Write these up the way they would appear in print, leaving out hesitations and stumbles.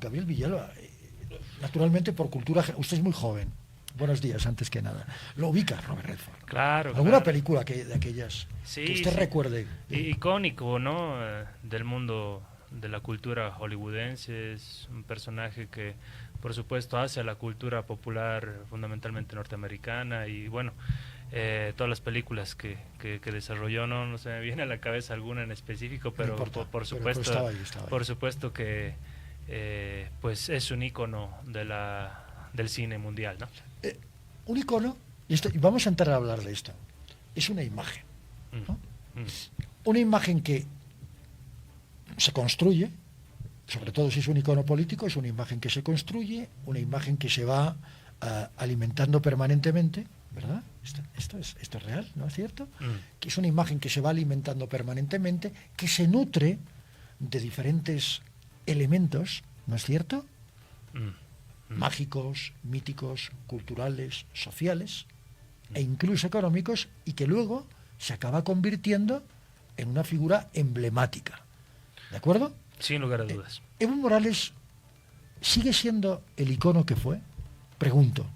Gabriel Villalba, naturalmente por cultura, usted es muy joven. Buenos días, antes que nada. ¿Lo ubica Robert Redford? Claro. ¿Alguna claro. película de aquellas que usted recuerde? Icónico, ¿no? Del mundo de la cultura hollywoodense. Es un personaje que, por supuesto, hace a la cultura popular fundamentalmente norteamericana y, bueno, todas las películas que desarrolló, no se me viene a la cabeza alguna en específico, pero no importa, por supuesto, pero estaba ahí. por supuesto que pues es un ícono del cine mundial, ¿no? Un icono, y vamos a entrar a hablar de esto, es una imagen, ¿no? Una imagen que se construye, sobre todo si es un icono político, es una imagen que se construye, una imagen que se va alimentando permanentemente, ¿verdad? Esto es real, ¿no es cierto? Que es una imagen que se va alimentando permanentemente, que se nutre de diferentes elementos, ¿no es cierto? Mágicos, míticos, culturales, sociales e incluso económicos, y que luego se acaba convirtiendo en una figura emblemática. ¿De acuerdo? Sin lugar a dudas. ¿Evo Morales sigue siendo el icono que fue? Pregunto.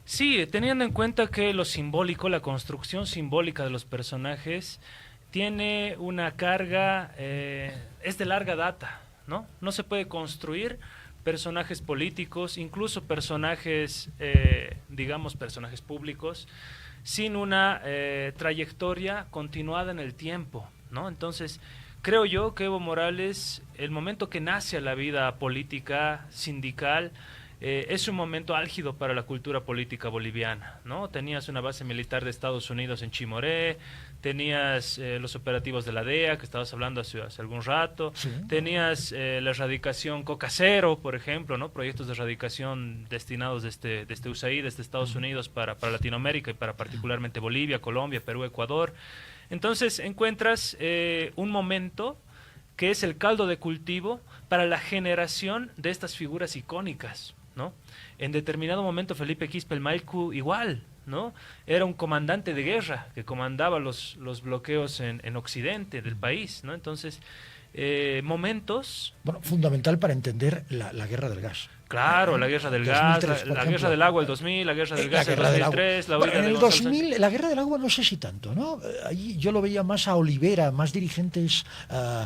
Sí, teniendo en cuenta que lo simbólico, la construcción simbólica de los personajes tiene una carga, es de larga data, ¿no? No se puede construir personajes políticos, incluso personajes, digamos, personajes públicos, sin una trayectoria continuada en el tiempo, ¿no? Entonces, creo yo que Evo Morales, el momento que nace a la vida política, sindical, es un momento álgido para la cultura política boliviana, ¿no? Tenías una base militar de Estados Unidos en Chimoré, tenías los operativos de la DEA, que estabas hablando hace algún rato, sí. Tenías la erradicación Coca Cero, por ejemplo, ¿no? Proyectos de erradicación destinados desde USAID, desde Estados Unidos para Latinoamérica y para particularmente Bolivia, Colombia, Perú, Ecuador. Entonces encuentras un momento que es el caldo de cultivo para la generación de estas figuras icónicas, ¿no? En determinado momento Felipe Quispe Maicu igual, ¿no? Era un comandante de guerra que comandaba los bloqueos en occidente del país, ¿no? Entonces, momentos... Bueno, fundamental para entender la guerra del gas. Claro, la guerra del 2003, gas, la guerra del agua el 2000, la guerra del gas el guerra 2003, la bueno, huida en de el Gonzalo 2000, Sánchez. la guerra del agua no sé si tanto, ¿no? Ahí yo lo veía más a Olivera, más dirigentes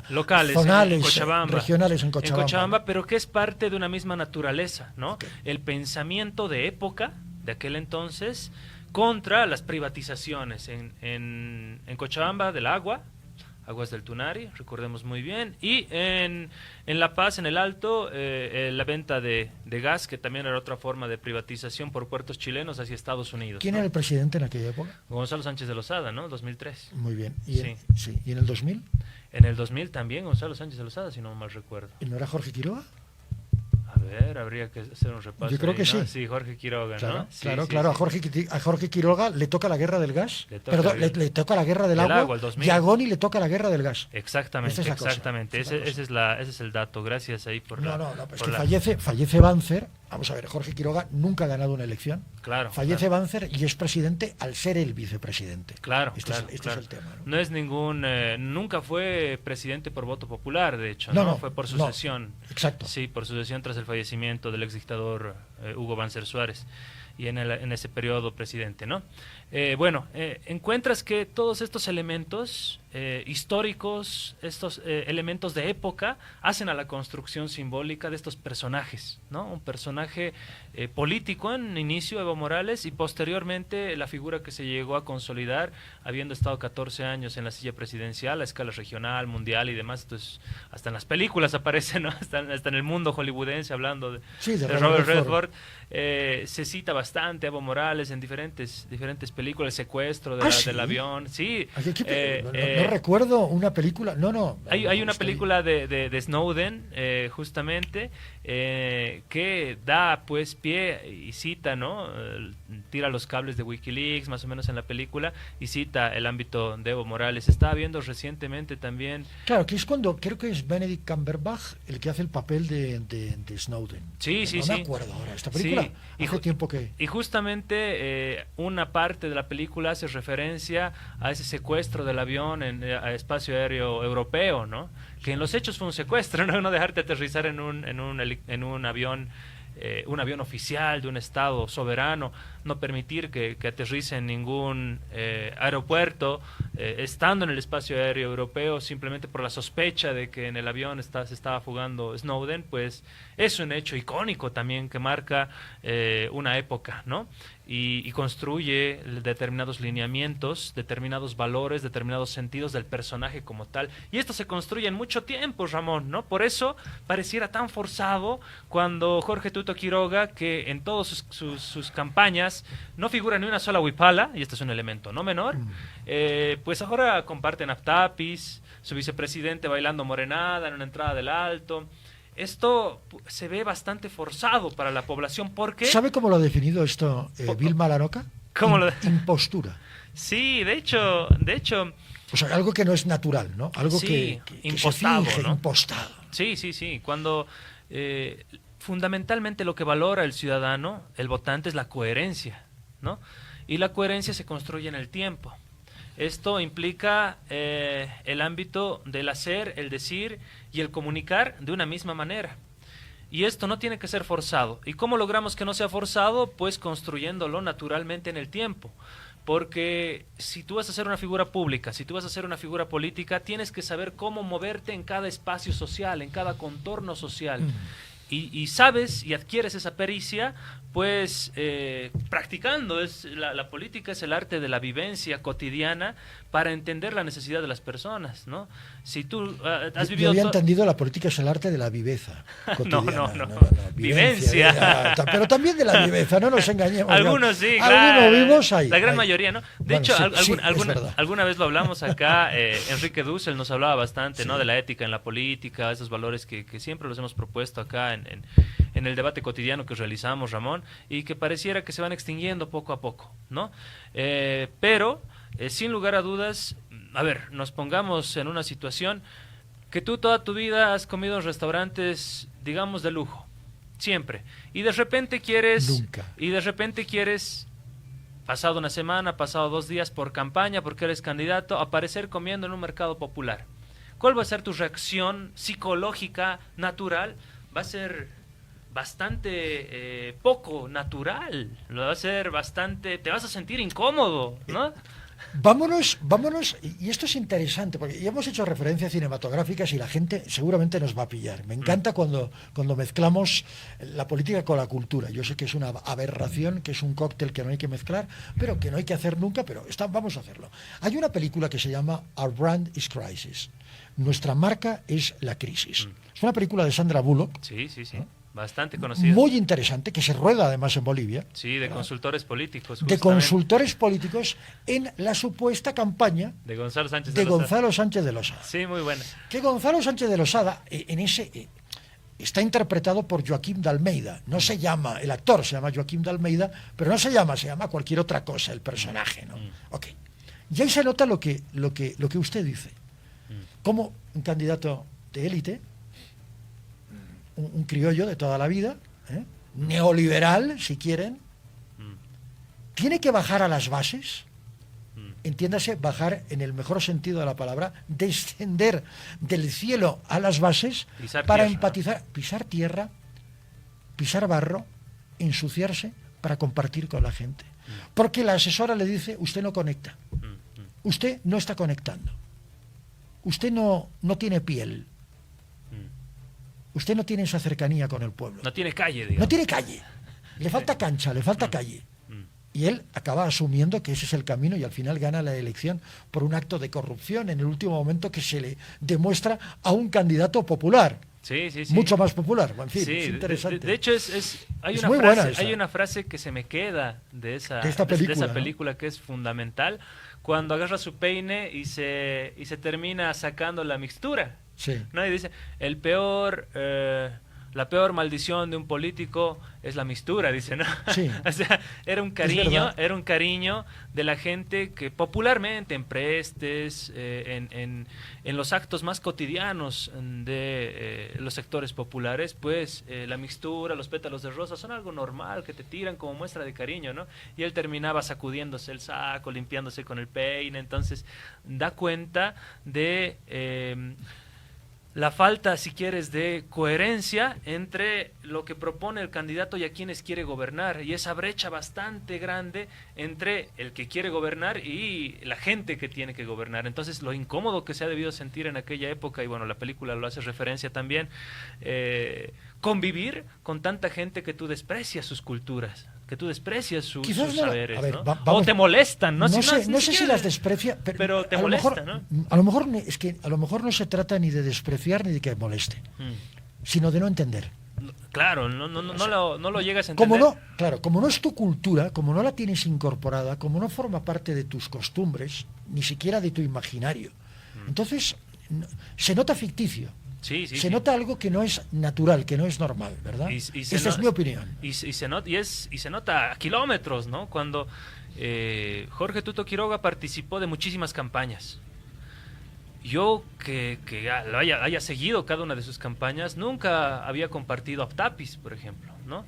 locales, zonales, en Cochabamba, regionales en Cochabamba. pero que es parte de una misma naturaleza, ¿no? Okay. El pensamiento de época de aquel entonces contra las privatizaciones en Cochabamba del agua, Aguas del Tunari, recordemos muy bien, y en La Paz, en el Alto, la venta de gas, que también era otra forma de privatización por puertos chilenos hacia Estados Unidos. ¿Quién ¿no? era el presidente en aquella época? Gonzalo Sánchez de Lozada, ¿no? 2003. Muy bien. Sí. ¿Y en el 2000? En el 2000 también Gonzalo Sánchez de Lozada, si no mal recuerdo. ¿Y no era Jorge Quiroga? A ver, habría que hacer un repaso. Yo creo ahí, que ¿no? sí. Sí, Jorge Quiroga, claro, ¿no? Sí, claro, sí, claro. sí. A Jorge Quiroga le toca la guerra del gas. Le toca la guerra del Del agua. el 2000. Y a Goni le toca la guerra del gas. Exactamente, Esa es la exactamente. cosa. Ese es el dato. Gracias ahí por No, por es que fallece Banzer. Vamos a ver, Jorge Quiroga nunca ha ganado una elección. Claro. Fallece claro. Banzer y es presidente al ser el vicepresidente. Claro, Este claro. es el tema. No es ningún... nunca fue presidente por voto popular, de hecho, No, fue por sucesión. Exacto. Sí, por sucesión tras el fallecimiento del exdictador Hugo Banzer Suárez y en ese periodo presidente, ¿no? Encuentras que todos estos elementos históricos, estos elementos de época, hacen a la construcción simbólica de estos personajes, ¿no? Un personaje político en inicio, Evo Morales, y posteriormente la figura que se llegó a consolidar, habiendo estado 14 años en la silla presidencial a escala regional, mundial y demás. Entonces, hasta en las películas aparece, ¿no? Hasta en el mundo hollywoodense, hablando de Robert Redford. Se cita bastante a Evo Morales en diferentes películas, el secuestro del avión. Sí. No recuerdo una película. Hay una película de Snowden, justamente, que da pues pie y cita, ¿no? Tira los cables de WikiLeaks, más o menos en la película, y cita el ámbito de Evo Morales. Estaba viendo recientemente también. Claro, que es cuando creo que es Benedict Cumberbatch el que hace el papel de Snowden. Sí, no me acuerdo ahora. Esta película hace tiempo que Y justamente una parte de la película hace referencia a ese secuestro del avión en espacio aéreo europeo, ¿no? Que en los hechos fue un secuestro, no dejarte aterrizar en un avión oficial de un estado soberano, no permitir que aterrice en ningún aeropuerto, estando en el espacio aéreo europeo, simplemente por la sospecha de que en el avión se estaba fugando Snowden, pues es un hecho icónico también que marca una época, ¿no? Y construye determinados lineamientos, determinados valores, determinados sentidos del personaje como tal. Y esto se construye en mucho tiempo, Ramón, ¿no? Por eso pareciera tan forzado cuando Jorge Tuto Quiroga, que en todas sus campañas no figura ni una sola huipala, y este es un elemento no menor, pues ahora comparten aftapis, su vicepresidente bailando morenada en una entrada del Alto. Esto se ve bastante forzado para la población porque... ¿Sabe cómo lo ha definido esto Vilma Laroca? ¿Cómo lo... Impostura. Sí, de hecho... O sea, algo que no es natural, ¿no? Algo sí, que impostado, se finge, ¿no? impostado. Sí. Cuando fundamentalmente lo que valora el ciudadano, el votante, es la coherencia, ¿no? Y la coherencia se construye en el tiempo. Esto implica el ámbito del hacer, el decir y el comunicar de una misma manera. Y esto no tiene que ser forzado. ¿Y cómo logramos que no sea forzado? Pues construyéndolo naturalmente en el tiempo. Porque si tú vas a ser una figura pública, si tú vas a ser una figura política, tienes que saber cómo moverte en cada espacio social, en cada contorno social. Y sabes y adquieres esa pericia, pues practicando. La política es el arte de la vivencia cotidiana para entender la necesidad de las personas, ¿no? Si tú has vivido... Yo había entendido la política es el arte de la viveza cotidiana. No. Vivencia. Pero también de la viveza, no nos engañemos. Algunos sí, claro. Algunos vivos hay. La gran mayoría, ¿no? De hecho, alguna vez lo hablamos acá, Enrique Dussel nos hablaba bastante, ¿no? De la ética en la política, esos valores que siempre los hemos propuesto acá en el debate cotidiano que realizamos, Ramón, y que pareciera que se van extinguiendo poco a poco, ¿no? Pero, sin lugar a dudas, a ver, nos pongamos en una situación que tú toda tu vida has comido en restaurantes, digamos, de lujo, siempre, y de repente quieres... pasado una semana, pasado 2 días por campaña, porque eres candidato, aparecer comiendo en un mercado popular. ¿Cuál va a ser tu reacción psicológica natural? Va a ser bastante poco natural, va a ser bastante, te vas a sentir incómodo, ¿no? Vámonos, y esto es interesante, porque ya hemos hecho referencias cinematográficas y la gente seguramente nos va a pillar. Me encanta cuando mezclamos la política con la cultura. Yo sé que es una aberración, que es un cóctel que no hay que mezclar, pero que no hay que hacer nunca, pero vamos a hacerlo. Hay una película que se llama Our Brand is Crisis. Nuestra marca es la crisis. Es una película de Sandra Bullock. Sí. ¿no? Bastante conocida. Muy interesante, que se rueda además en Bolivia. Sí, de consultores políticos. Justamente. De consultores políticos en la supuesta campaña de Gonzalo Sánchez de Losada. Sí, muy buena. Que Gonzalo Sánchez de Losada, está interpretado por Joaquim de Almeida. No se llama, el actor se llama Joaquim de Almeida, pero no se llama cualquier otra cosa, el personaje, ¿no? Ok. Y ahí se nota lo que usted dice. Como un candidato de élite, un criollo de toda la vida, neoliberal, si quieren, tiene que bajar a las bases, entiéndase, bajar en el mejor sentido de la palabra, descender del cielo a las bases para empatizar, pisar tierra, pisar barro, ensuciarse para compartir con la gente. Porque la asesora le dice, usted no conecta, usted no está conectando, usted no tiene piel, usted no tiene esa cercanía con el pueblo. No tiene calle, digamos. No tiene calle. Le falta cancha, le falta calle. Y él acaba asumiendo que ese es el camino y al final gana la elección por un acto de corrupción en el último momento que se le demuestra a un candidato popular. Sí. Mucho más popular. En fin, sí, es interesante. De hecho, hay una frase que se me queda de esa película, ¿no? Que es fundamental. Cuando agarra su peine y se termina sacando la mixtura. Sí. ¿No? Y dice, el peor la peor maldición de un político es la mistura, dice, ¿no? Sí. O sea, era un cariño de la gente que popularmente en prestes, en los actos más cotidianos de los sectores populares, pues la mixtura, los pétalos de rosa son algo normal que te tiran como muestra de cariño, ¿no? Y él terminaba sacudiéndose el saco, limpiándose con el peine, entonces da cuenta de la falta, si quieres, de coherencia entre lo que propone el candidato y a quienes quiere gobernar, y esa brecha bastante grande entre el que quiere gobernar y la gente que tiene que gobernar. Entonces, lo incómodo que se ha debido sentir en aquella época, y bueno, la película lo hace referencia también, convivir con tanta gente que tú desprecias sus culturas, que tú desprecias sus saberes, a ver, ¿no? O te molestan, ¿no? No sé si las desprecia, pero te molesta, ¿no? A lo mejor es que a lo mejor no se trata ni de despreciar ni de que moleste, sino de no entender. Claro, no lo llegas a entender. Como no es tu cultura, como no la tienes incorporada, como no forma parte de tus costumbres, ni siquiera de tu imaginario. Entonces, se nota ficticio. Sí, se nota algo que no es natural, que no es normal, ¿verdad? Esa es mi opinión. Y se nota a kilómetros, ¿no? Cuando Jorge Tuto Quiroga participó de muchísimas campañas. Yo, que haya seguido cada una de sus campañas, nunca había compartido Aptapis, por ejemplo, ¿no?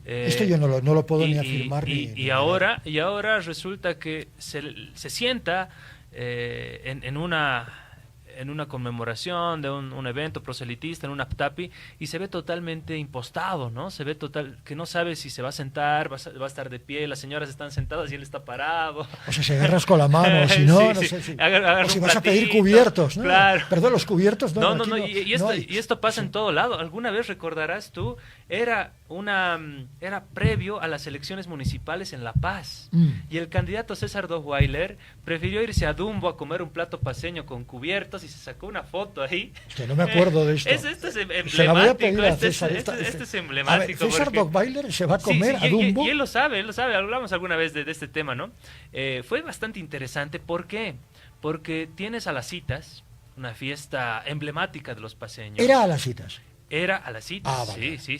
Esto yo no lo puedo ni afirmar. Y ahora resulta que se sienta en una conmemoración de un evento proselitista, en un Aptapi, y se ve totalmente impostado, ¿no? Se ve que no sabe si se va a sentar, va a estar de pie, las señoras están sentadas y él está parado. O sea, se agarras con la mano, si no, no sé si... o si vas a pedir cubiertos, ¿no? Claro. Perdón, los cubiertos, no. Y esto pasa en todo lado. Alguna vez recordarás tú, era previo a las elecciones municipales en La Paz, y el candidato César Dottweiler prefirió irse a Dumbo a comer un plato paceño con cubiertos y se sacó una foto ahí. Que no me acuerdo de esto. Esto es emblemático. Esto es emblemático. A ver, César Dottweiler se va a comer a Dumbo. Y él lo sabe, hablamos alguna vez de este tema, ¿no? Fue bastante interesante. ¿Por qué? Porque tienes a las citas, una fiesta emblemática de los paceños. Era a las citas. Era a las citas, vale, sí.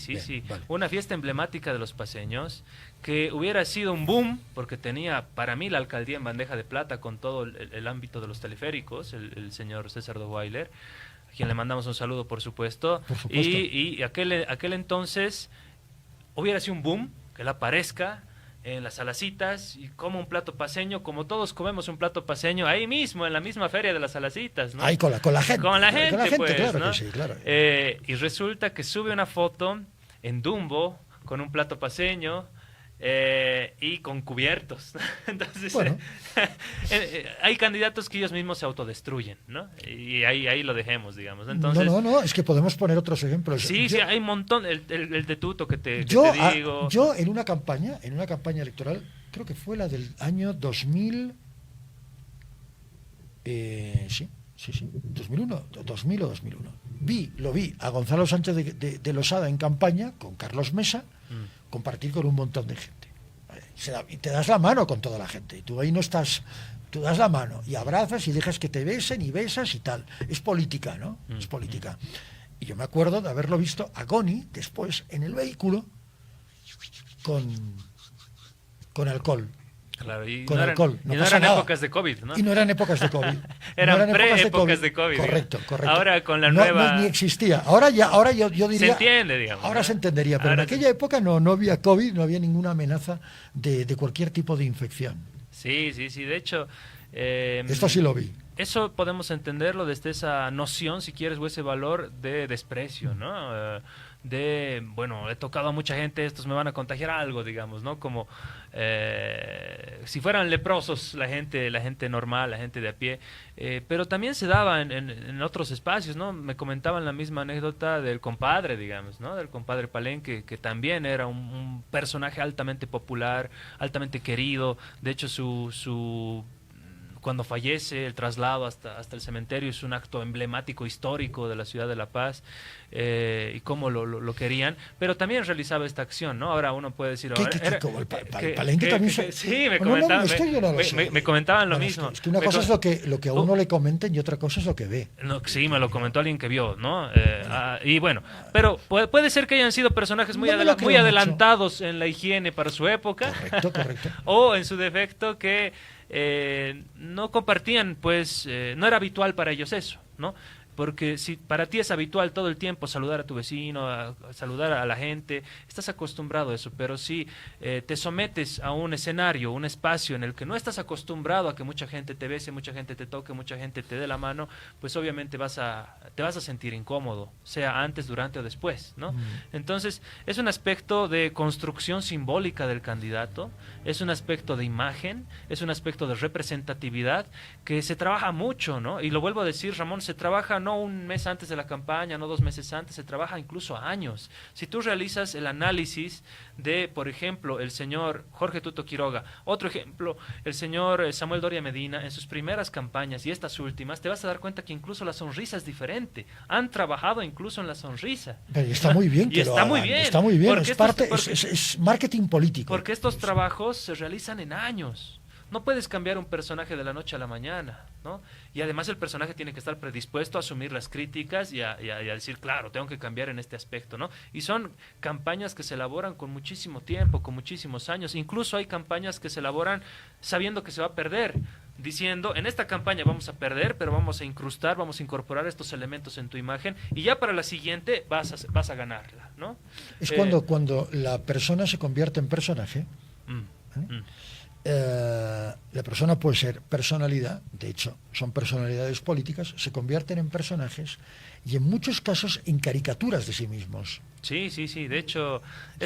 Vale. Una fiesta emblemática de los paceños que hubiera sido un boom, porque tenía para mí la alcaldía en bandeja de plata con todo el ámbito de los teleféricos, el señor César Dottweiler, a quien le mandamos un saludo, por supuesto. Y aquel entonces hubiera sido un boom, que él aparezca en las Salacitas y como un plato paceño, como todos comemos un plato paceño, ahí mismo, en la misma feria de las Salacitas, ¿no? Ahí con la gente. Con la gente, pues, claro, ¿no? Que sí, claro. Y resulta que sube una foto en Dumbo con un plato paceño y con cubiertos. Entonces, bueno. Hay candidatos que ellos mismos se autodestruyen, ¿no? Y ahí lo dejemos, digamos. Entonces, no, es que podemos poner otros ejemplos. Sí, hay un montón, el de Tuto que te digo. Yo en una campaña electoral, creo que fue la del año 2000, sí, 2001 o 2001. Lo vi a Gonzalo Sánchez de Losada en campaña con Carlos Mesa, compartir con un montón de gente. Y te das la mano con toda la gente. Y tú ahí no estás, tú das la mano y abrazas y dejas que te besen y besas y tal. Es política, ¿no? Es política. Y yo me acuerdo de haberlo visto a Goni después en el vehículo con alcohol. Claro, y con no alcohol. No eran épocas de COVID, ¿no? Y no eran épocas de COVID. eran pre-épocas de COVID. Correcto. Ahora con la nueva... No, ni existía. Ahora yo diría... Se entiende, digamos. Ahora se entendería, pero en aquella época no había COVID, no había ninguna amenaza de cualquier tipo de infección. Sí. De hecho... Esto sí lo vi. Eso podemos entenderlo desde esa noción, si quieres, o ese valor de desprecio, ¿no? Bueno, he tocado a mucha gente, estos me van a contagiar algo, digamos, ¿no? Como si fueran leprosos la gente normal, la gente de a pie, pero también se daba en otros espacios, ¿no? Me comentaban la misma anécdota del compadre, digamos, ¿no? Del compadre Palenque, que también era un personaje altamente popular, altamente querido. De hecho, su cuando fallece, el traslado hasta el cementerio es un acto emblemático, histórico de la ciudad de La Paz, y cómo lo querían, pero también realizaba esta acción, ¿no? Ahora uno puede decir... Palenque también... Sí, me comentaban lo mismo. Es que una cosa es lo que a uno le comenten y otra cosa es lo que ve. No, sí, me lo comentó alguien que vio, ¿no? Y bueno, pero puede ser que hayan sido personajes muy adelantados en la higiene para su época. Correcto. O en su defecto que no compartían, pues, no era habitual para ellos eso, ¿no? Porque si para ti es habitual todo el tiempo saludar a tu vecino, a saludar a la gente, estás acostumbrado a eso, pero si te sometes a un escenario, un espacio en el que no estás acostumbrado a que mucha gente te bese, mucha gente te toque, mucha gente te dé la mano, pues obviamente te vas a sentir incómodo, sea antes, durante o después, ¿no? Entonces, es un aspecto de construcción simbólica del candidato, es un aspecto de imagen, es un aspecto de representatividad que se trabaja mucho, ¿no? Y lo vuelvo a decir, Ramón, se trabaja no un mes antes de la campaña, no 2 meses antes, se trabaja incluso años. Si tú realizas el análisis de, por ejemplo, el señor Jorge Tuto Quiroga, otro ejemplo, el señor Samuel Doria Medina, en sus primeras campañas y estas últimas, te vas a dar cuenta que incluso la sonrisa es diferente. Han trabajado incluso en la sonrisa. Pero está muy bien que está muy bien. Está muy bien, es marketing político. Porque estos trabajos se realizan en años. No puedes cambiar un personaje de la noche a la mañana, ¿no? Y además el personaje tiene que estar predispuesto a asumir las críticas y a decir, claro, tengo que cambiar en este aspecto, ¿no? Y son campañas que se elaboran con muchísimo tiempo, con muchísimos años. Incluso hay campañas que se elaboran sabiendo que se va a perder, diciendo, en esta campaña vamos a perder, pero vamos a incrustar, vamos a incorporar estos elementos en tu imagen y ya para la siguiente vas a ganarla, ¿no? Es cuando la persona se convierte en personaje. La persona puede ser personalidad, de hecho son personalidades políticas, se convierten en personajes y en muchos casos en caricaturas de sí mismos. Sí, de hecho...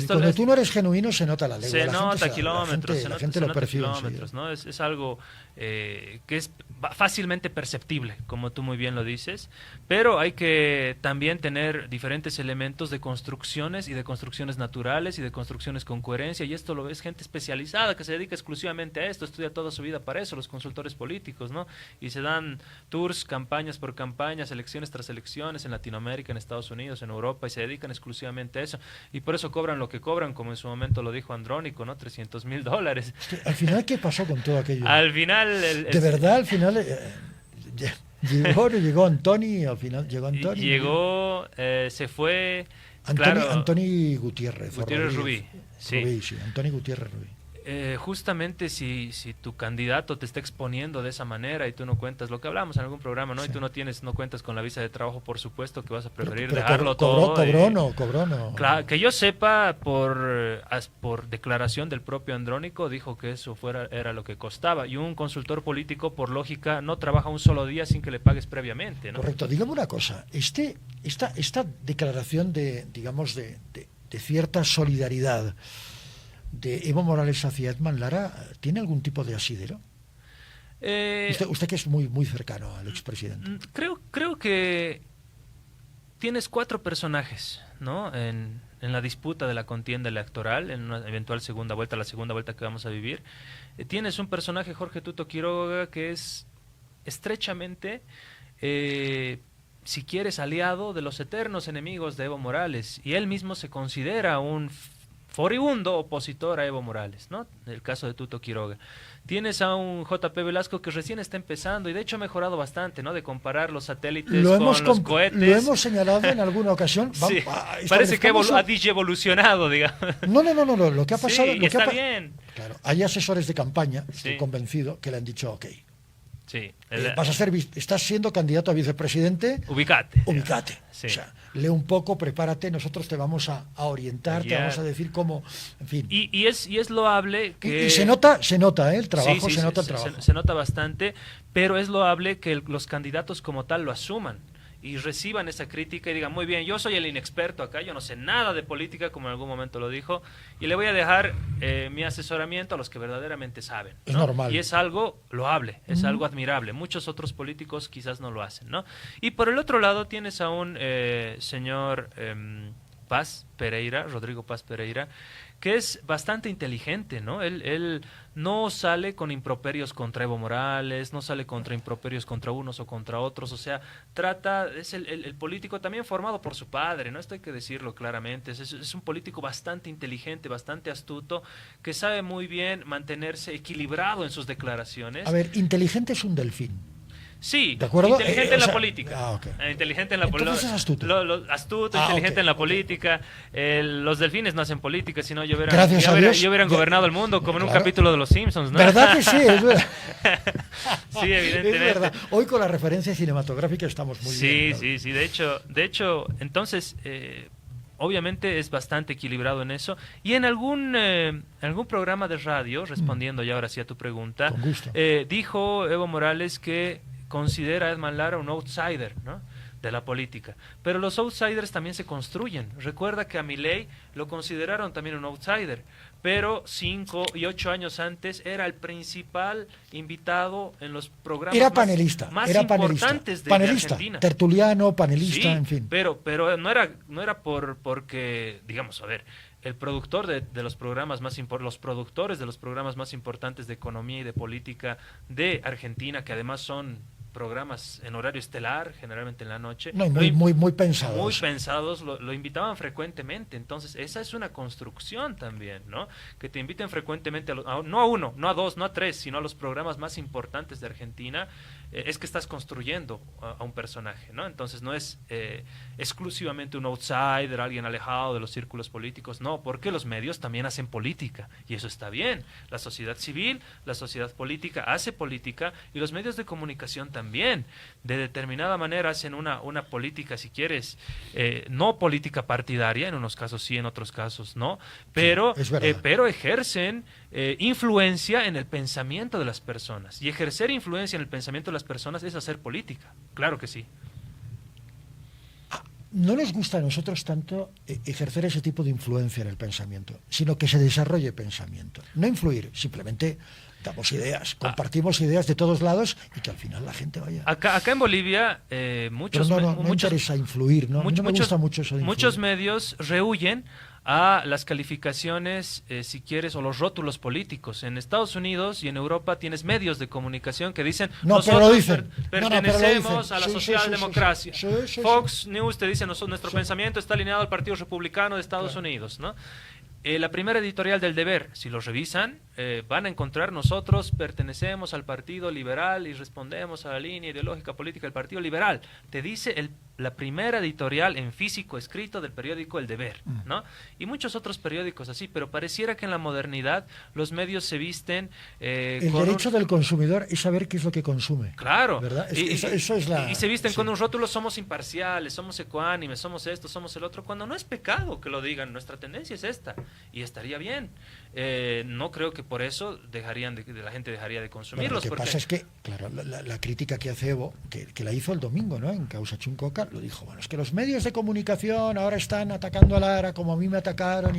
Cuando tú no eres genuino se nota la lengua. Se nota kilómetros, la gente lo percibe. ¿no? Es algo que es fácilmente perceptible, como tú muy bien lo dices, pero hay que también tener diferentes elementos de construcciones y de construcciones naturales y de construcciones con coherencia, y esto lo ves gente especializada que se dedica exclusivamente a esto, estudia toda su vida para eso, los consultores políticos, ¿no? Y se dan tours, campañas por campañas, elecciones tras elecciones en Latinoamérica, en Estados Unidos, en Europa, y se dedican exclusivamente a eso, y por eso cobran lo que cobran, como en su momento lo dijo Andrónico, ¿no? $300,000. Al final, ¿qué pasó con todo aquello? Al final... De verdad, al final... Llegó Antoni, al final llegó Antoni. Se fue... Antoni Gutiérrez. Gutiérrez Rubí. Sí, Antoni Gutiérrez Rubí. Justamente si tu candidato te está exponiendo de esa manera y tú no cuentas, lo que hablamos en algún programa, ¿no? Sí. Y tú no cuentas con la visa de trabajo, por supuesto que vas a preferir dejarlo todo. Cobró no. Claro, que yo sepa, por declaración del propio Andrónico, dijo que eso era lo que costaba. Y un consultor político, por lógica, no trabaja un solo día sin que le pagues previamente, ¿no? Correcto. Dígame una cosa, esta declaración de cierta solidaridad de Evo Morales hacia Edman Lara, ¿tiene algún tipo de asidero? Usted que es muy cercano al expresidente. Creo que tienes 4 personajes, ¿no? En la disputa de la contienda electoral, en una eventual segunda vuelta, la segunda vuelta que vamos a vivir. Tienes un personaje, Jorge Tuto Quiroga, que es estrechamente, si quieres, aliado de los eternos enemigos de Evo Morales, y él mismo se considera un furibundo opositor a Evo Morales, ¿no? En el caso de Tuto Quiroga. Tienes a un JP Velasco que recién está empezando y de hecho ha mejorado bastante, ¿no? De comparar los satélites con los cohetes. Lo hemos señalado en alguna ocasión. Sí, parece que ha digievolucionado, digamos. No, lo que ha pasado... Sí, está bien. Claro, hay asesores de campaña, estoy convencido, que le han dicho, ok. Sí. Estás siendo candidato a vicepresidente. Ubicate. Sí. O sea, lee un poco, prepárate, nosotros te vamos a orientar, te vamos a decir cómo, en fin. Y es loable que... Y se nota el trabajo, se nota el trabajo. Se nota bastante, pero es loable que los candidatos como tal lo asuman y reciban esa crítica y digan, muy bien, yo soy el inexperto acá, yo no sé nada de política, como en algún momento lo dijo, y le voy a dejar mi asesoramiento a los que verdaderamente saben, ¿no? Es normal. Y es algo loable, es algo admirable. Muchos otros políticos quizás no lo hacen, ¿no? Y por el otro lado tienes a un señor Rodrigo Paz Pereira, que es bastante inteligente, ¿no? Él no sale con improperios contra Evo Morales, no sale contra improperios contra unos o contra otros, o sea, es el político también formado por su padre, ¿no? Esto hay que decirlo claramente, es un político bastante inteligente, bastante astuto, que sabe muy bien mantenerse equilibrado en sus declaraciones. A ver, inteligente es un delfín. Sí, ¿de acuerdo? inteligente en la política. Okay. Inteligente en la política. Entonces es astuto. Astuto, inteligente okay, en la política. Los delfines no hacen política, sino ya hubieran gobernado el mundo, como en un capítulo de Los Simpsons, ¿no? ¿Verdad que sí? Es verdad. Sí, evidentemente. Es verdad. Hoy con la referencia cinematográfica estamos muy bien. Sí. De hecho, entonces, obviamente es bastante equilibrado en eso. Y en algún programa de radio, respondiendo ya ahora sí a tu pregunta, con gusto. Dijo Evo Morales que considera a Edman Lara un outsider, ¿no?, de la política. Pero los outsiders también se construyen. Recuerda que a Milei lo consideraron también un outsider, pero 5 y 8 años antes era el principal invitado en los programas más importantes de Argentina. Tertuliano, panelista, sí, en fin. Pero no era porque, digamos, a ver, el productor de los programas los productores de los programas más importantes de economía y de política de Argentina, que además son programas en horario estelar, generalmente en la noche. No, muy pensados. Muy pensados, lo invitaban frecuentemente. Entonces, esa es una construcción también, ¿no? Que te inviten frecuentemente, no a uno, no a dos, no a tres, sino a los programas más importantes de Argentina. Es que estás construyendo a un personaje, ¿no? Entonces no es exclusivamente un outsider, alguien alejado de los círculos políticos, no, porque los medios también hacen política, y eso está bien. La sociedad civil, la sociedad política hace política, y los medios de comunicación también. De determinada manera hacen una política, si quieres, no política partidaria, en unos casos sí, en otros casos no, pero ejercen influencia en el pensamiento de las personas, y ejercer influencia en el pensamiento de las personas es hacer política, claro que sí. No nos gusta a nosotros tanto ejercer ese tipo de influencia en el pensamiento, sino que se desarrolle pensamiento, no influir, simplemente damos ideas, compartimos ideas de todos lados y que al final la gente vaya. Acá en Bolivia muchos no interesa influir, ¿no? No me gusta mucho eso de influir. Muchos medios rehuyen a las calificaciones, si quieres, o los rótulos políticos. En Estados Unidos y en Europa tienes medios de comunicación que dicen nosotros pertenecemos a la socialdemocracia. Fox News te dice nuestro pensamiento está alineado al Partido Republicano de Estados Unidos, ¿no? La primera editorial del Deber, si lo revisan, van a encontrar nosotros pertenecemos al Partido Liberal y respondemos a la línea ideológica política del Partido Liberal. Te dice la primera editorial en físico escrito del periódico El Deber, ¿no? Y muchos otros periódicos así, pero pareciera que en la modernidad los medios se visten... el derecho del consumidor es saber qué es lo que consume. Claro. ¿Verdad? Eso es la... Y se visten con un rótulo, somos imparciales, somos ecuánimes, somos esto, somos el otro, cuando no es pecado que lo digan, nuestra tendencia es esta, y estaría bien. No creo que por eso la gente dejaría de consumirlos. Lo que pasa es que, claro, la crítica que hace Evo, que la hizo el domingo, ¿no?, en Causa Chuncoca, lo dijo, bueno, es que los medios de comunicación ahora están atacando a Lara como a mí me atacaron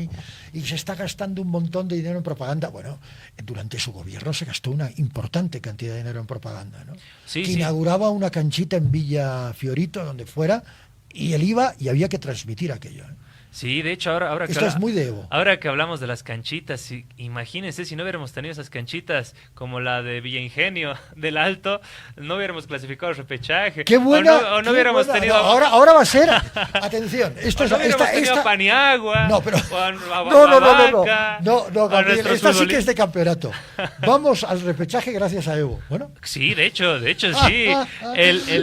y se está gastando un montón de dinero en propaganda. Bueno, durante su gobierno se gastó una importante cantidad de dinero en propaganda, ¿no? Sí, que inauguraba una canchita en Villa Fiorito, donde fuera, y él iba y había que transmitir aquello, ¿eh? Sí, de hecho, ahora esto es muy de Evo. Ahora que hablamos de las canchitas, imagínense si no hubiéramos tenido esas canchitas como la de Villa Ingenio del Alto, no hubiéramos clasificado el repechaje. ¡Qué buena! O no hubiéramos tenido... No, ahora va a ser... Atención, esto es... No hubiéramos tenido Paniagua, no, pero... No, Gabriel, esta sí que es de campeonato. Vamos al repechaje gracias a Evo. Bueno. Sí, de hecho sí.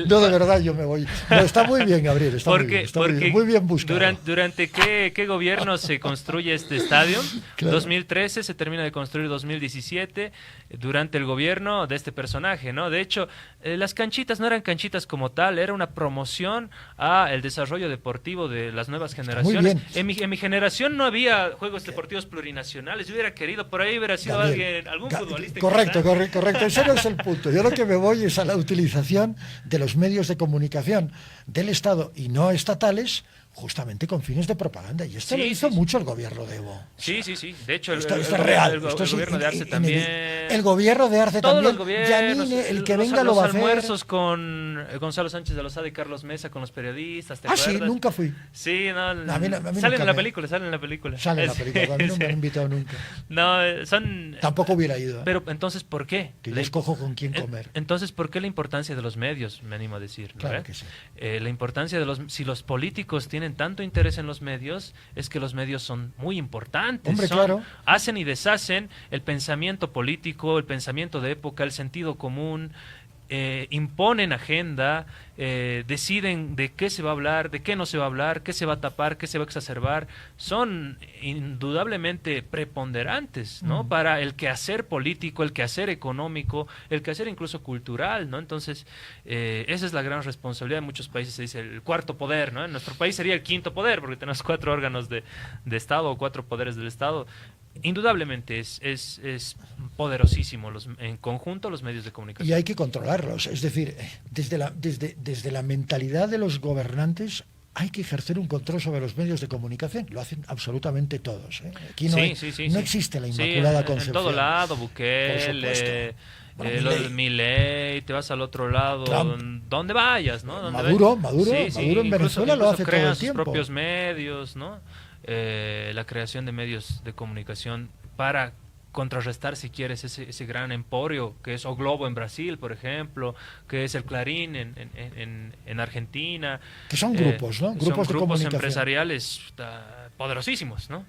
No, de verdad, yo me voy. No, está muy bien, Gabriel, está muy bien buscado. Durante ¿Qué gobierno se construye este estadio? Claro. 2013, se termina de construir 2017, durante el gobierno de este personaje, ¿no? De hecho, las canchitas no eran canchitas como tal, era una promoción a el desarrollo deportivo de las nuevas generaciones. En mi generación no había juegos deportivos plurinacionales, yo hubiera querido, por ahí hubiera sido algún futbolista. Correcto, ese no es el punto. Yo lo que me voy es a la utilización de los medios de comunicación del Estado y no estatales, justamente con fines de propaganda, y esto lo hizo mucho el gobierno de Evo. Sí. De hecho, esto es real. El gobierno de Arce también. El gobierno de Arce todos también. Los gobiernos, Yanine, el que venga lo va a almuerzos con Gonzalo Sánchez de Lozada y Carlos Mesa con los periodistas, ¿te acuerdas? Sí, nunca fui. Sí, no, A mí salen en la película, salen en la película. Sale en la película, a mí no me han invitado nunca. No, son... Tampoco hubiera ido. Pero entonces, ¿por qué? Que yo escojo con quién comer. Entonces, ¿por qué la importancia de los medios? Me animo a decir. ¿no? Claro que sí. La importancia de si los políticos tienen tanto interés en los medios, es que los medios son muy importantes. Hombre, claro. Hacen y deshacen el pensamiento político, el pensamiento de época, el sentido común. Imponen agenda, deciden de qué se va a hablar, de qué no se va a hablar, qué se va a tapar, qué se va a exacerbar. Son indudablemente preponderantes, ¿no? Para el quehacer político, el quehacer económico, el quehacer incluso cultural, ¿no? Entonces, esa es la gran responsabilidad. En muchos países se dice el cuarto poder, ¿no? En nuestro país sería el quinto poder, porque tenemos 4 órganos de Estado o 4 poderes del Estado. Indudablemente es poderosísimo en conjunto los medios de comunicación. Y hay que controlarlos. Es decir, desde la mentalidad de los gobernantes hay que ejercer un control sobre los medios de comunicación. Lo hacen absolutamente todos. Aquí no existe la inmaculada concepción. En todo lado, Bukele, Milei, te vas al otro lado, Trump, donde vayas, ¿no? Maduro en Venezuela lo hace todo el tiempo. Sus propios medios, ¿no? La creación de medios de comunicación para contrarrestar, si quieres, ese gran emporio que es O Globo en Brasil, por ejemplo, que es el Clarín en Argentina. Que son grupos, ¿no? Grupos de comunicación empresariales poderosísimos, ¿no?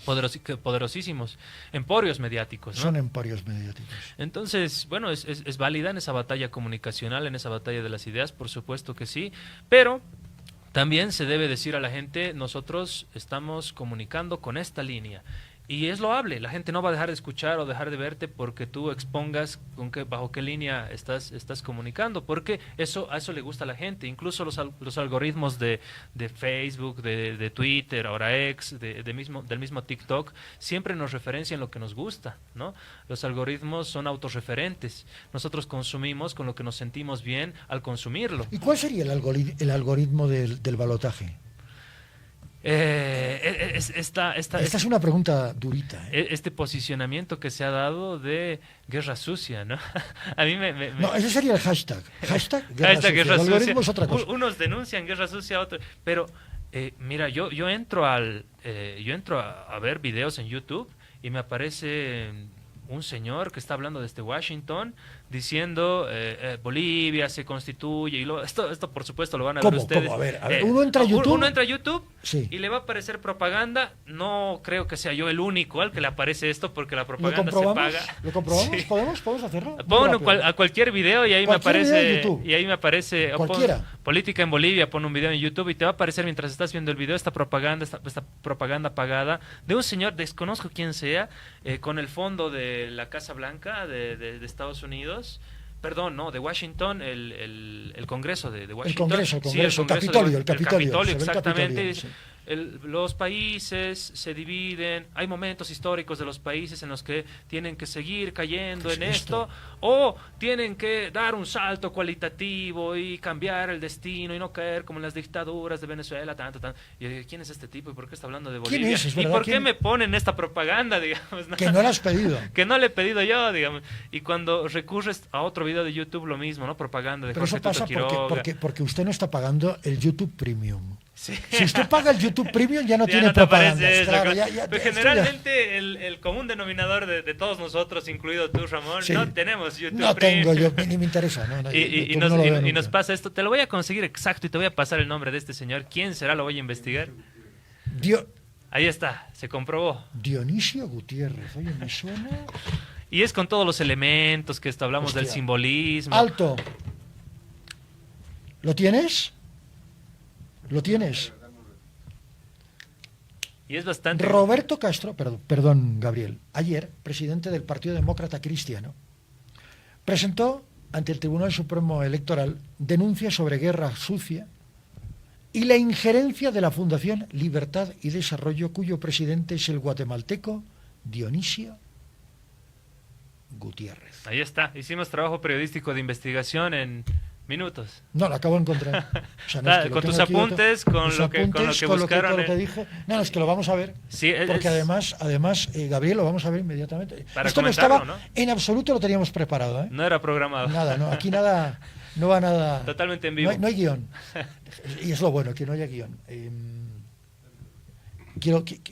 Poderosísimos. Emporios mediáticos, ¿no? Son emporios mediáticos. Entonces, bueno, es válida en esa batalla comunicacional, en esa batalla de las ideas, por supuesto que sí, pero también se debe decir a la gente, nosotros estamos comunicando con esta línea. Y es loable, la gente no va a dejar de escuchar o dejar de verte porque tú expongas bajo qué línea estás comunicando, porque a eso le gusta a la gente. Incluso los algoritmos de Facebook, de Twitter, ahora X, del mismo TikTok, siempre nos referencian lo que nos gusta, ¿no? Los algoritmos son autorreferentes. Nosotros consumimos con lo que nos sentimos bien al consumirlo. ¿Y cuál sería el algoritmo del balotaje? Esta es una pregunta durita. Este posicionamiento que se ha dado de guerra sucia, ¿no? A mí No, ese sería el hashtag. Hashtag guerra sucia. El algoritmo es otra cosa. Unos denuncian guerra sucia, otros... Pero, mira, yo entro a ver videos en YouTube y me aparece un señor que está hablando desde Washington diciendo Bolivia se constituye y esto por supuesto lo van a ver ustedes. ¿Cómo? A ver, uno entra a YouTube, sí, y le va a aparecer propaganda. No creo que sea yo el único al que le aparece esto, porque la propaganda se paga. ¿Lo comprobamos? Sí. ¿Podemos hacerlo? Pongo a cualquier video y ahí me aparece cualquiera. Política en Bolivia, pon un video en YouTube y te va a aparecer mientras estás viendo el video esta propaganda pagada de un señor, desconozco quién sea, con el fondo de la Casa Blanca de Estados Unidos. Perdón, no, de Washington, el Congreso de Washington. El Congreso, el Capitolio, exactamente. Sí. Los países se dividen, hay momentos históricos de los países en los que tienen que seguir cayendo en esto, o tienen que dar un salto cualitativo y cambiar el destino y no caer como en las dictaduras de Venezuela, tanto. Y ¿quién es este tipo y por qué está hablando de Bolivia? ¿Y por qué me ponen esta propaganda, digamos? Que no la has pedido. Que no le he pedido yo, digamos. Y cuando recurres a otro video de YouTube, lo mismo, ¿no? Propaganda de Pero Jorge eso pasa porque usted no está pagando el YouTube Premium. Sí. Si usted paga el YouTube Premium ya no tiene propaganda. Claro, pero generalmente el común denominador de todos nosotros, incluido tú, Ramón, sí, no tenemos YouTube Premium. No tengo yo, ni me interesa. Y nos pasa esto. Te lo voy a conseguir exacto y te voy a pasar el nombre de este señor. ¿Quién será? Lo voy a investigar. Ahí está, se comprobó. Dionisio Gutiérrez, oye, me suena. Y es con todos los elementos que hablamos del simbolismo. Alto. ¿Lo tienes? ¿Lo tienes? Y es bastante... Roberto Castro, perdón, Gabriel, ayer, presidente del Partido Demócrata Cristiano, presentó ante el Tribunal Supremo Electoral denuncias sobre guerra sucia y la injerencia de la Fundación Libertad y Desarrollo, cuyo presidente es el guatemalteco Dionisio Gutiérrez. Ahí está, hicimos trabajo periodístico de investigación en Minutos. No, lo acabo de encontrar. O sea, no es que lo Con tus tengo aquí apuntes, con lo que buscaron. Con lo que dije. No, es que lo vamos a ver. Sí, porque además, Gabriel, lo vamos a ver inmediatamente. Para Esto no estaba, ¿no? En absoluto lo teníamos preparado, ¿eh? No era programado. Nada, no, aquí nada, no va nada. Totalmente en vivo. No hay guión. Y es lo bueno, que no haya guión.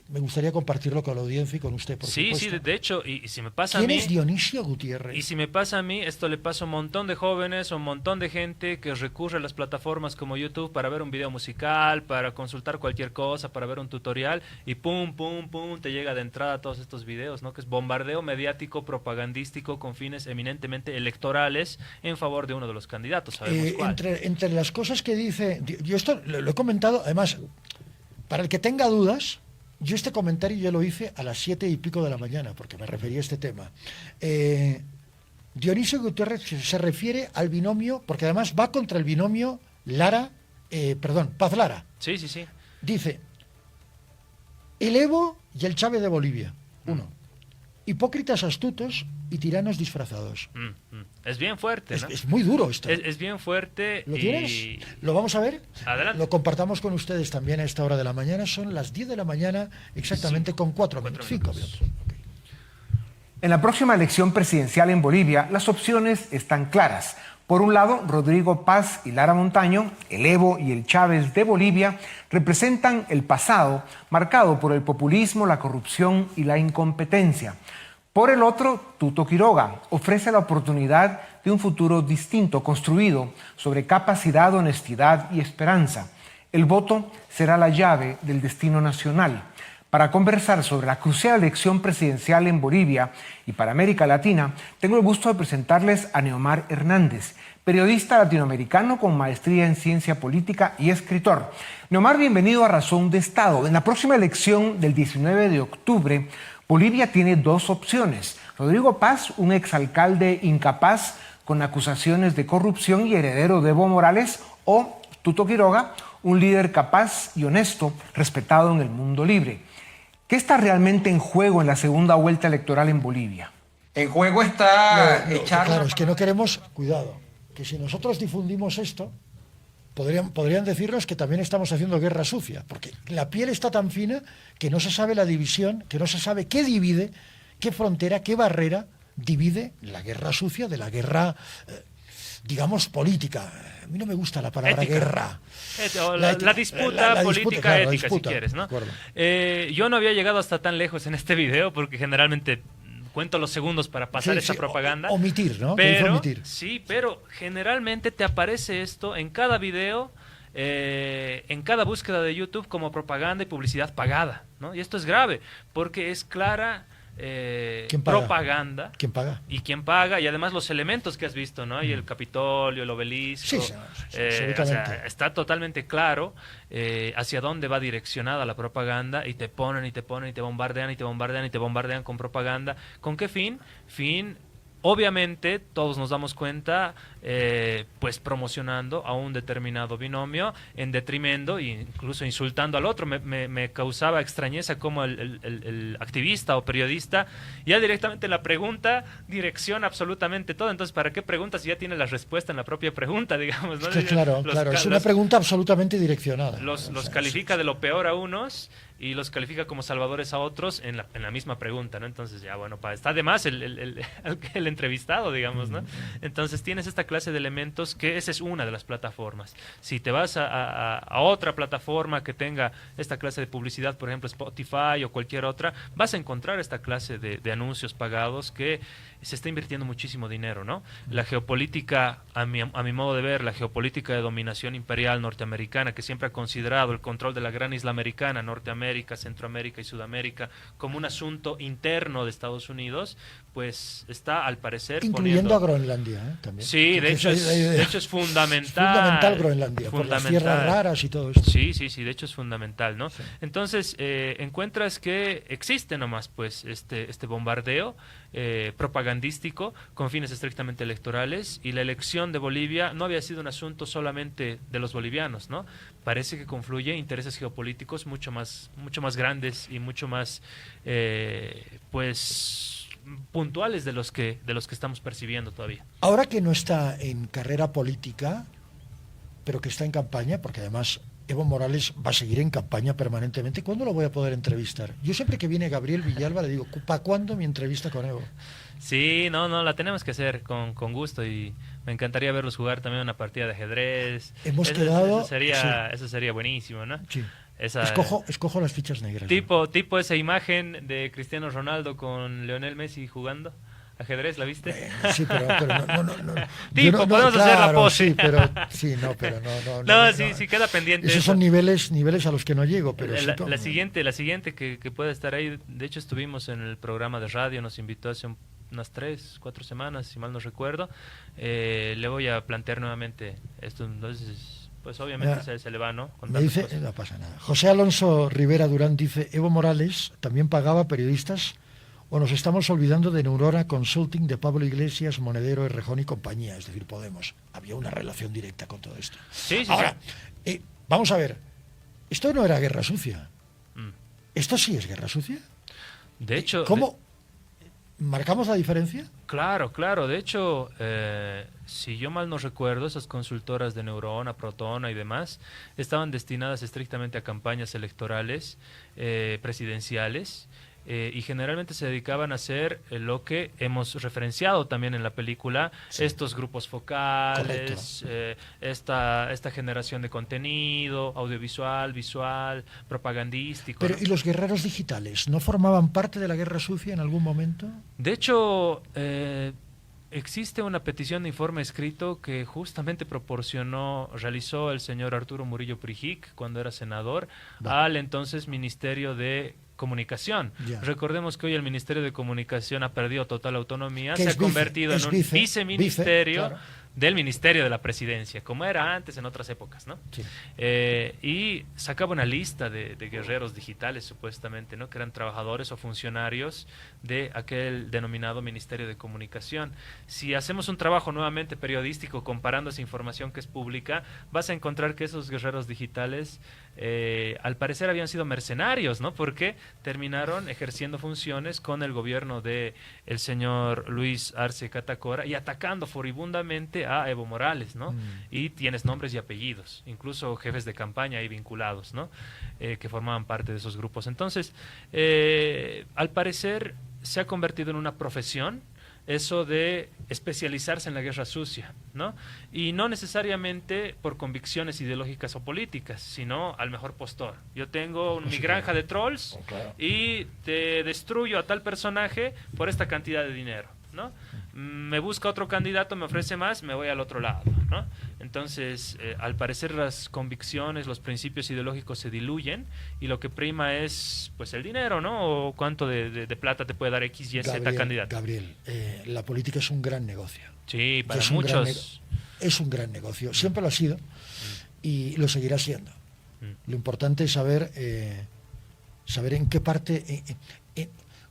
Me gustaría compartirlo con la audiencia y con usted, por supuesto. Sí, de hecho, y si me pasa a mí... ¿Quién es Dionisio Gutiérrez? Y si me pasa a mí, esto le pasa a un montón de jóvenes, a un montón de gente que recurre a las plataformas como YouTube para ver un video musical, para consultar cualquier cosa, para ver un tutorial, y pum, pum, pum, te llega de entrada todos estos videos, ¿no? Que es bombardeo mediático, propagandístico, con fines eminentemente electorales en favor de uno de los candidatos. Sabemos cuál. Entre las cosas que dice... Yo esto lo he comentado, además... Para el que tenga dudas, yo este comentario ya lo hice a las 7:00 de la mañana, porque me refería a este tema. Dionisio Gutiérrez se refiere al binomio, porque además va contra el binomio Paz-Lara. Sí, sí, sí. Dice, el Evo y el Chávez de Bolivia, uno. Hipócritas astutos y tiranos disfrazados. Es bien fuerte, ¿no? Es muy duro esto. Es bien fuerte. ¿Lo tienes? ¿Lo vamos a ver? Adelante. Lo compartamos con ustedes también a esta hora de la mañana. Son las 10 de la mañana, exactamente con 5 minutos. Okay. En la próxima elección presidencial en Bolivia, las opciones están claras. Por un lado, Rodrigo Paz y Lara Montaño, el Evo y el Chávez de Bolivia, representan el pasado marcado por el populismo, la corrupción y la incompetencia. Por el otro, Tuto Quiroga ofrece la oportunidad de un futuro distinto, construido sobre capacidad, honestidad y esperanza. El voto será la llave del destino nacional. Para conversar sobre la crucial elección presidencial en Bolivia y para América Latina, tengo el gusto de presentarles a Neomar Hernández, periodista latinoamericano con maestría en ciencia política y escritor. Neomar, bienvenido a Razón de Estado. En la próxima elección del 19 de octubre, Bolivia tiene dos opciones. Rodrigo Paz, un exalcalde incapaz con acusaciones de corrupción y heredero de Evo Morales, o Tuto Quiroga, un líder capaz y honesto, respetado en el mundo libre. ¿Qué está realmente en juego en la segunda vuelta electoral en Bolivia? En juego está echar... Claro, es que no queremos... Cuidado, que si nosotros difundimos esto, podrían decirnos que también estamos haciendo guerra sucia, porque la piel está tan fina que no se sabe la división, que no se sabe qué divide, qué frontera, qué barrera divide la guerra sucia de la guerra... digamos, política. A mí no me gusta la palabra ética. Guerra. La disputa política, claro, ética, disputa, si quieres, ¿no? Yo no había llegado hasta tan lejos en este video, porque generalmente cuento los segundos para pasar esta propaganda. Omitir, ¿no? Pero, sí, pero generalmente te aparece esto en cada video, en cada búsqueda de YouTube como propaganda y publicidad pagada, ¿no? Y esto es grave, porque es clara... propaganda. ¿Quién paga? Y quién paga, y además los elementos que has visto, ¿no? Y el Capitolio, el obelisco. Sí, o sea, está totalmente claro hacia dónde va direccionada la propaganda, y te ponen, y te ponen, y te bombardean, y te bombardean, y te bombardean con propaganda. ¿Con qué fin? Obviamente, todos nos damos cuenta, pues promocionando a un determinado binomio en detrimento e incluso insultando al otro. Me causaba extrañeza como el activista o periodista ya directamente la pregunta direcciona absolutamente todo. Entonces, ¿para qué preguntas si ya tiene la respuesta en la propia pregunta, digamos, ¿no? Claro, es una pregunta absolutamente direccionada. Los califica de lo peor a unos y los califica como salvadores a otros en la misma pregunta, ¿no? Entonces ya, bueno, está de más el entrevistado, digamos, ¿no? Entonces tienes esta clase de elementos que esa es una de las plataformas. Si te vas a otra plataforma que tenga esta clase de publicidad, por ejemplo Spotify o cualquier otra, vas a encontrar esta clase de anuncios pagados que se está invirtiendo muchísimo dinero, ¿no? La geopolítica, a mi modo de ver, la geopolítica de dominación imperial norteamericana, que siempre ha considerado el control de la gran isla americana, Norteamérica, Centroamérica y Sudamérica, como un asunto interno de Estados Unidos, pues está, al parecer, incluyendo a Groenlandia, también. Sí, de hecho es fundamental. Es fundamental Groenlandia, por las tierras raras y todo esto. Sí, de hecho es fundamental, ¿no? Sí. Entonces, encuentras que existe nomás, pues, este bombardeo propagandístico con fines estrictamente electorales, y la elección de Bolivia no había sido un asunto solamente de los bolivianos, ¿no? Parece que confluye intereses geopolíticos mucho más grandes y mucho más, pues, puntuales de los que estamos percibiendo todavía. Ahora que no está en carrera política, pero que está en campaña, porque además Evo Morales va a seguir en campaña permanentemente, ¿cuándo lo voy a poder entrevistar? Yo siempre que viene Gabriel Villalba le digo, ¿para cuándo mi entrevista con Evo? Sí, no, la tenemos que hacer con gusto y me encantaría verlos jugar también una partida de ajedrez. Hemos quedado... Eso sería buenísimo, ¿no? Sí. Esa, escojo las fichas negras. Tipo esa imagen de Cristiano Ronaldo con Lionel Messi jugando ajedrez, ¿la viste? Sí, pero no. Tipo, podemos hacer la pose. Sí, pero no. Sí, queda pendiente. Esos son niveles a los que no llego, pero la siguiente que puede estar ahí, de hecho estuvimos en el programa de radio, nos invitó hace unas 3-4 semanas, si mal no recuerdo. Le voy a plantear nuevamente esto, entonces... Pues obviamente se le va, ¿no? Me dice, no pasa nada. José Alonso Rivera Durán dice, Evo Morales también pagaba periodistas o nos estamos olvidando de Neurona Consulting, de Pablo Iglesias, Monedero, Errejón y compañía, es decir, Podemos. Había una relación directa con todo esto. Sí. Ahora, vamos a ver, esto no era guerra sucia. ¿Esto sí es guerra sucia? De hecho... ¿Cómo? ¿Marcamos la diferencia? Claro. De hecho, si yo mal no recuerdo, esas consultoras de Neurona, Protona y demás estaban destinadas estrictamente a campañas electorales presidenciales y generalmente se dedicaban a hacer lo que hemos referenciado también en la película, estos grupos focales, esta generación de contenido audiovisual, visual, propagandístico. Pero, ¿no? ¿y los guerreros digitales no formaban parte de la guerra sucia en algún momento? De hecho, existe una petición de informe escrito que justamente realizó el señor Arturo Murillo Prijic cuando era senador al entonces Ministerio de Comunicación. Recordemos que hoy el Ministerio de Comunicación ha perdido total autonomía, se ha convertido en un viceministerio del Ministerio de la Presidencia, como era antes en otras épocas, ¿no? Sí. Y sacaba una lista de guerreros digitales, supuestamente, ¿no? Que eran trabajadores o funcionarios de aquel denominado Ministerio de Comunicación. Si hacemos un trabajo nuevamente periodístico comparando esa información que es pública, vas a encontrar que esos guerreros digitales al parecer habían sido mercenarios, ¿no? Porque terminaron ejerciendo funciones con el gobierno de el señor Luis Arce Catacora y atacando furibundamente a Evo Morales, ¿no? Y tienes nombres y apellidos, incluso jefes de campaña ahí vinculados, ¿no? Que formaban parte de esos grupos. Entonces, al parecer se ha convertido en una profesión eso de especializarse en la guerra sucia, ¿no? Y no necesariamente por convicciones ideológicas o políticas, sino al mejor postor. Yo tengo mi granja de trolls y te destruyo a tal personaje por esta cantidad de dinero, ¿no? Me busca otro candidato, me ofrece más, me voy al otro lado, ¿no? Entonces, al parecer las convicciones, los principios ideológicos se diluyen y lo que prima es pues el dinero, ¿no? O cuánto de plata te puede dar X, Y, Z candidato. Gabriel, la política es un gran negocio. Sí, para muchos. Es un gran negocio, siempre lo ha sido y lo seguirá siendo. Lo importante es saber en qué parte,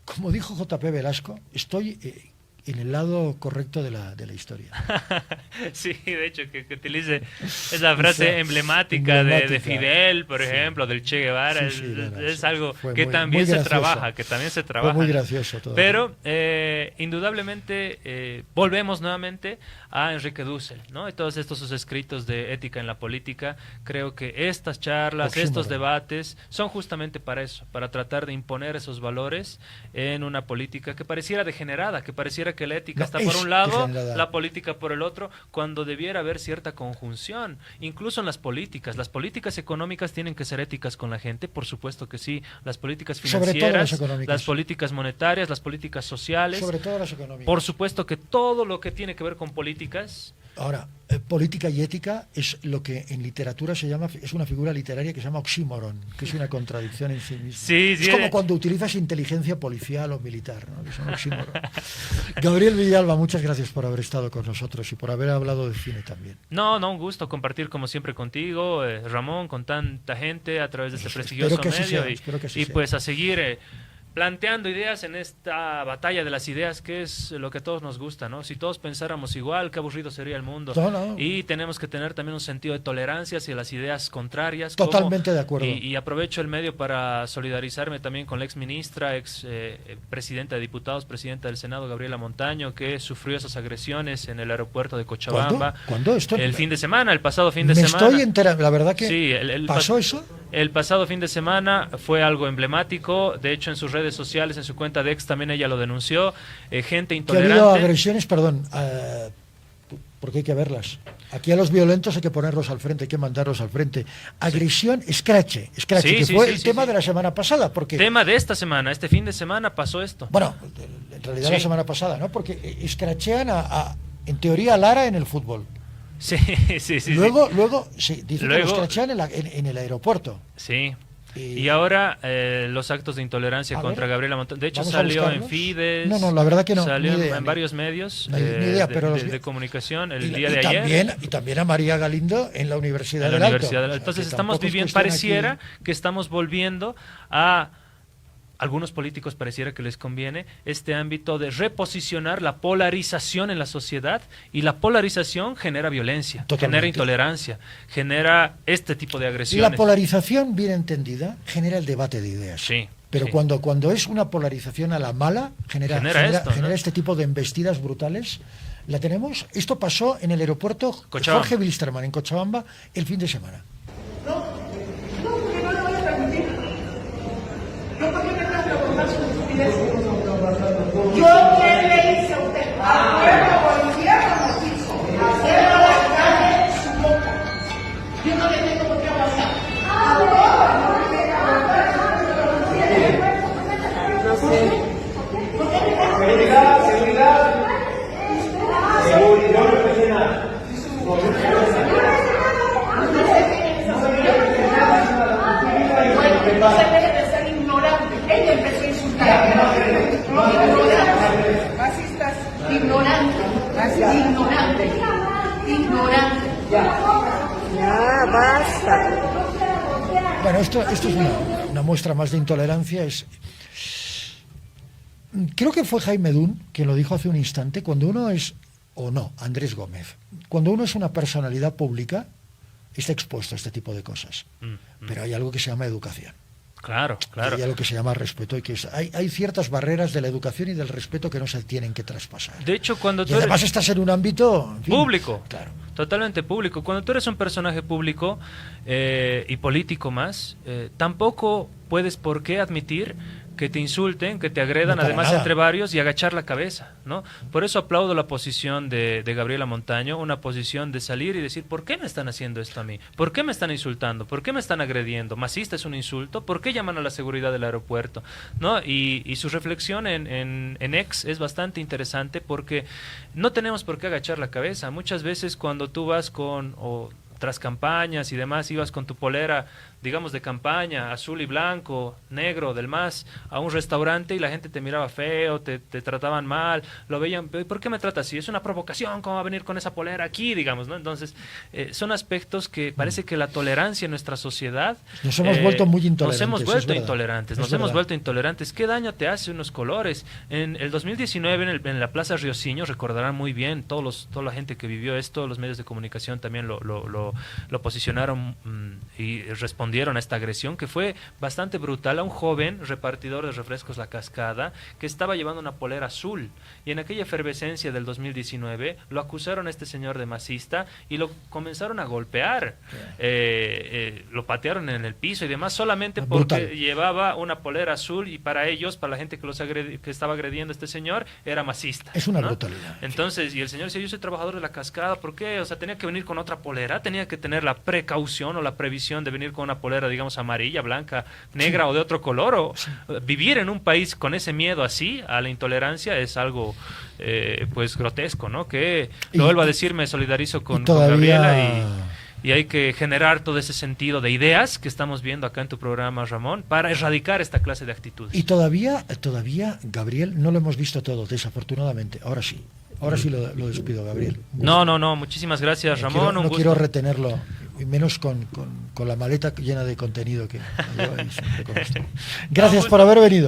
como dijo J.P. Velasco, estoy en el lado correcto de la historia. Sí, de hecho, que utilice esa frase emblemática de Fidel, por ejemplo, del Che Guevara, es algo que también se trabaja, Fue muy gracioso todo. Pero, indudablemente, volvemos nuevamente a Enrique Dussel, ¿no? Y todos estos sus escritos de ética en la política, creo que estas charlas, estos debates, son justamente para eso, para tratar de imponer esos valores en una política que pareciera degenerada, que pareciera que la ética está por un lado, la política por el otro, cuando debiera haber cierta conjunción, incluso en las políticas económicas tienen que ser éticas con la gente, por supuesto que sí, las políticas financieras, las políticas monetarias, las políticas sociales, sobre todo las económicas. Por supuesto que todo lo que tiene que ver con políticas. Ahora, política y ética es lo que en literatura se llama, es una figura literaria que se llama oxímoron, que es una contradicción en sí misma. Es como cuando utilizas inteligencia policial o militar, ¿no? Es un oxímoron. Gabriel Villalba, muchas gracias por haber estado con nosotros y por haber hablado de cine también. No, un gusto compartir como siempre contigo, Ramón, con tanta gente a través de este prestigioso medio y pues a seguir planteando ideas en esta batalla de las ideas, que es lo que a todos nos gusta, ¿no? Si todos pensáramos igual, qué aburrido sería el mundo. No. Y tenemos que tener también un sentido de tolerancia hacia las ideas contrarias. Totalmente de acuerdo. Y aprovecho el medio para solidarizarme también con la ex ministra, presidenta de diputados, presidenta del Senado, Gabriela Montaño, que sufrió esas agresiones en el aeropuerto de Cochabamba. ¿Cuándo? Esto... El fin de semana, el pasado fin de Me semana. estoy enterando, la verdad que Sí, pasó eso. El pasado fin de semana fue algo emblemático. De hecho, en sus redes sociales, en su cuenta de ex, también ella lo denunció. Gente Que ha intolerante. habido agresiones, perdón, porque hay que verlas. Aquí a los violentos hay que ponerlos al frente, hay que mandarlos al frente. Agresión, escrache, Sí, que sí, fue sí, el sí, tema sí. de la semana pasada, porque... Tema de esta semana, este fin de semana pasó esto. Bueno, en realidad Sí. la semana pasada, ¿no? Porque escrachean en teoría, a Lara en el fútbol. Sí, sí, sí. Luego, sí, dicen que Luego- lo escrachean en el aeropuerto. Sí. Y- Y ahora los actos de intolerancia A contra ver, Gabriela Montaño. De hecho, vamos a salió en buscarlos. Fides. No, la verdad que no, Salió ni idea, en ni- varios medios ni idea, pero los- de comunicación el Y- día y de ayer. también a María Galindo en la Universidad En la del Alto. Universidad del O sea, Entonces que estamos tampoco es viviendo, cuestión pareciera aquí- que estamos volviendo a algunos políticos, pareciera que les conviene este ámbito de reposicionar la polarización en la sociedad, y la polarización genera violencia, Totalmente. genera intolerancia, genera este tipo de Y agresiones. la polarización, bien entendida, genera el debate de ideas. Sí, Pero sí. cuando es una polarización a la mala, genera esto, ¿no? este tipo de embestidas brutales. La tenemos. Esto pasó en el aeropuerto Cochabamba. Jorge Wilstermann, en Cochabamba, el fin de semana. Yo qué le hice a usted, al pueblo boliviano nos hizo, hacer a la calle su boca. Yo no le tengo por qué aguantar. Entonces deje de ser ignorante. Ella empezó a insultar. Ignorante. Racistas. Ignorante. Ignorante. Ignorante. Ya, basta. Bueno, esto es una muestra más de intolerancia. Creo que fue Jaime Dun quien lo dijo hace un instante. Cuando uno es, o no, Andrés Gómez, cuando uno es una personalidad pública, está expuesto a este tipo de cosas. Pero hay algo que se llama educación. Claro, claro. Hay algo que se llama respeto. Hay ciertas barreras de la educación y del respeto que no se tienen que traspasar. De hecho, cuando Y tú además eres estás en un ámbito en fin, público, Claro. totalmente público, cuando tú eres un personaje público y político más, tampoco puedes por qué admitir que te insulten, que te agredan, No, para además nada. entre varios, y agachar la cabeza, ¿no? Por eso aplaudo la posición de Gabriela Montaño, una posición de salir y decir, ¿por qué me están haciendo esto a mí? ¿Por qué me están insultando? ¿Por qué me están agrediendo? ¿Masista es un insulto? ¿Por qué llaman a la seguridad del aeropuerto? ¿No? Y su reflexión en X es bastante interesante, porque no tenemos por qué agachar la cabeza. Muchas veces cuando tú vas tras campañas y demás, ibas con tu polera, digamos, de campaña, azul y blanco, negro, del MAS, a un restaurante y la gente te miraba feo, te trataban mal, lo veían, ¿por qué me trata así? Es una provocación, ¿cómo va a venir con esa polera aquí, digamos, ¿no? Entonces, son aspectos que parece que la tolerancia en nuestra sociedad... Nos hemos vuelto muy Nos intolerantes. hemos es vuelto verdad. intolerantes, Es nos hemos verdad. vuelto intolerantes. ¿Qué daño te hace unos colores? En el 2019, en la Plaza Rioseño, recordarán muy bien, toda la gente que vivió esto, los medios de comunicación también lo posicionaron y respondieron a esta agresión, que fue bastante brutal, a un joven repartidor de refrescos La Cascada, que estaba llevando una polera azul, y en aquella efervescencia del 2019 lo acusaron a este señor de masista y lo comenzaron a golpear, lo patearon en el piso y demás, solamente porque Brutal. llevaba una polera azul, y para ellos, para la gente que estaba agrediendo a este señor, era masista. Es una ¿no? brutalidad. Entonces, y el señor decía, yo soy trabajador de La Cascada, ¿por qué? O sea, tenía que venir con otra polera, tenía que tener la precaución o la previsión de venir con una polera, digamos, amarilla, blanca, negra o de otro color, o vivir en un país con ese miedo así a la intolerancia es algo pues grotesco, ¿no? Que lo vuelvo a decir, me solidarizo con todavía- Gabriela, y hay que generar todo ese sentido de ideas que estamos viendo acá en tu programa, Ramón, para erradicar esta clase de actitudes. Y todavía, Gabriel, no lo hemos visto todo, desafortunadamente. Ahora sí lo despido, Gabriel. Un gusto. No, muchísimas gracias, Ramón. Quiero- un no gusto. quiero retenerlo, y menos con la maleta llena de contenido que lleváis. Gracias por haber venido.